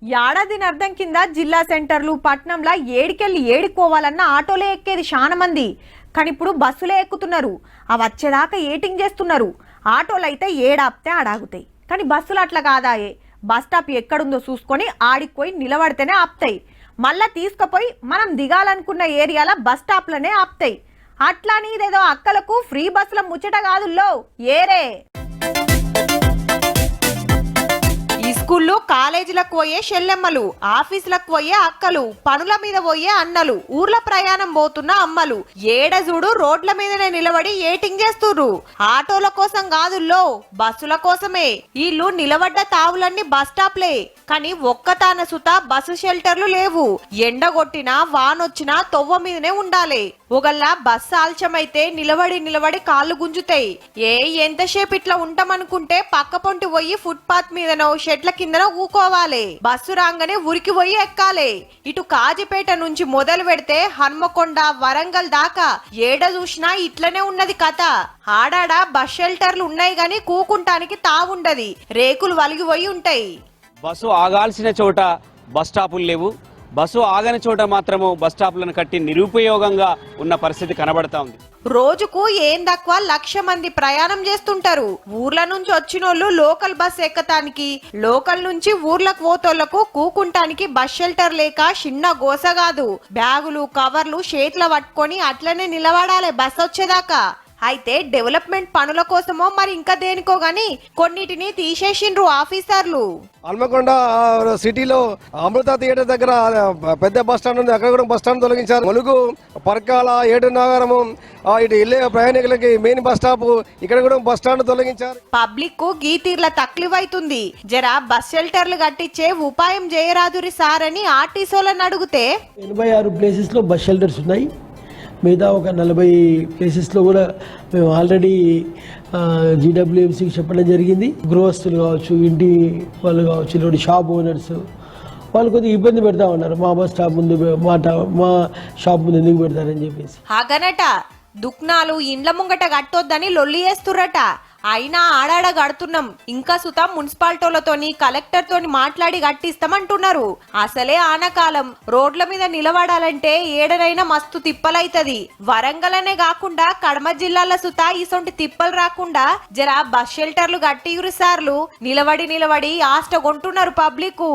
ఏడాది అర్థం కింద జిల్లా సెంటర్లు పట్నంలో ఏడికెళ్ళి ఏడికోవాలన్న ఆటోలే ఎక్కేది చాలా మంది. కానీ ఇప్పుడు బస్సులే ఎక్కుతున్నారు. అవి వచ్చేదాకా ఏటింగ్ చేస్తున్నారు. ఆటోలు అయితే ఏడాపితే ఆడాగుతాయి, కానీ బస్సులు అట్లా కాదాయే. బస్ స్టాప్ ఎక్కడుందో చూసుకొని ఆడికి నిలబడితేనే ఆపుతాయి. మళ్ళా తీసుకుపోయి మనం దిగాలనుకున్న ఏరియాల బస్ స్టాప్లనే ఆపుతాయి. అట్లాని ఇదేదో అక్కలకు ఫ్రీ బస్సుల ముచ్చట కాదుల్లో ఏరే. ఈ స్కూల్లో కాలేజీలకు పోయే షెల్లెమ్మలు, ఆఫీసులకు పోయే అక్కలు, పనుల మీద పోయే అన్నలు, ఊర్ల ప్రయాణం పోతున్న అమ్మలు ఏడజుడు రోడ్ల మీదనే నిలబడి ఏటింగ్ చేస్తుర్రు. ఆటోల కోసం కాదుల్లో, బస్సుల కోసమే. వీళ్ళు నిలబడ్డ తావులన్నీ బస్ స్టాప్లే, కానీ ఒక్కతాన సుత బస్సు షెల్టర్లు లేవు. ఎండగొట్టినా వానొచ్చినా తొవ్వ మీదనే ఉండాలి. ఒకళ్ళ బస్సు ఆల్చమైతే నిలబడి నిలబడి కాళ్ళు గుంజుతాయి. ఎంతసేపు ఇట్లా ఉంటామనుకుంటే పక్క పొంటి పోయి ఫుట్పాత్ మీదనో షెట్ల కిందనో ఊకోవాలి. బస్సు రాగానే ఉరికి పోయి ఎక్కాలి. ఇటు కాజిపేట నుంచి మొదలు పెడితే హన్మకొండ, వరంగల్ దాకా ఏడ చూసినా ఇట్లనే ఉన్నది కథ. ఆడాడ బస్ షెల్టర్లు ఉన్నాయి గాని కూకుంటానికి తావుండది. రేకులు వలిగిపోయి ఉంటాయి. బస్సు ఆగాల్సిన చోట బస్ స్టాపులు లేవు. బస్సు ఆగని చోట మాత్రము బస్ స్టాప్లను కట్టి నిరుపయోగంగా ఉన్న పరిస్థితి కనబడతా ఉంది. రోజుకు ఏం తక్కువ 1,00,000 మంది ప్రయాణం చేస్తుంటారు. ఊర్ల నుంచి వచ్చినోళ్ళు లోకల్ బస్ ఎక్కటానికి, లోకల్ నుంచి ఊర్లకు పోతోళ్లకు కూకుంటానికి బస్ షెల్టర్ లేక చిన్న గోస కాదు. బ్యాగులు, కవర్లు చేతిలో పట్టుకొని అట్లనే నిలబడాలి బస్ వచ్చేదాకా. అయితే డెవలప్మెంట్ పనుల కోసమో మరి ఇంకా దేనికో గాని కొన్నిటిని తీసేసిండ్రు ఆఫీసర్లు. హన్మకొండ సిటీలో అమృత థియేటర్ దగ్గర పెద్ద బస్ స్టాండ్ ఉంది, అక్కడ కూడా బస్ స్టాండ్ తొలగించారు. ములుగు, పర్కాల, ఏడు నగరము, ఇటు వెళ్ళే ప్రయాణికులకి మెయిన్ బస్ స్టాప్, ఇక్కడ కూడా బస్ స్టాండ్ తొలగించారు. పబ్లిక్ కు గీతీర్ల తక్లివైతుంది. జర బస్ షెల్టర్లు కట్టించే ఉపాయం చేయరాదురి సార్ అని ఆర్టీసీలను అడిగితే 86 ప్లేసెస్ లో బస్ షెల్టర్స్ ఉన్నాయి. మిగతా ఒక 40 ప్లేసెస్లో కూడా మేము ఆల్రెడీ జీడబ్ల్యూఎంసీకి చెప్పడం జరిగింది. గృహస్థులు కావచ్చు, ఇంటి వాళ్ళు కావచ్చు, ఇలాంటి షాప్ ఓనర్స్ వాళ్ళు కొద్దిగా ఇబ్బంది పెడతా ఉన్నారు. మా బస్ స్టాప్ ముందు మా షాప్ ముందు ఎందుకు పెడతారని చెప్పేసి. అగనట దుక్నాలు ఇండ్ల ముంగట కట్టొద్దని లొల్లి చేస్తుర్రట. అయినా ఆడాడ కడుతున్నాం, ఇంకా సుతా మున్సిపాలిటీలతోని కలెక్టర్ తోని మాట్లాడి కట్టిస్తామంటున్నారు. అసలే ఆనకాలం, రోడ్ల మీద నిలబడాలంటే ఏడనైనా మస్తు తిప్పలైతది. వరంగల్ అనే కాకుండా కడమ జిల్లాల సుతా ఇసొంటి తిప్పలు రాకుండా జర బస్ షెల్టర్లు కట్టియురు సార్లు. నిలబడి నిలబడి ఆస్ట కొంటున్నారు పబ్లిక్.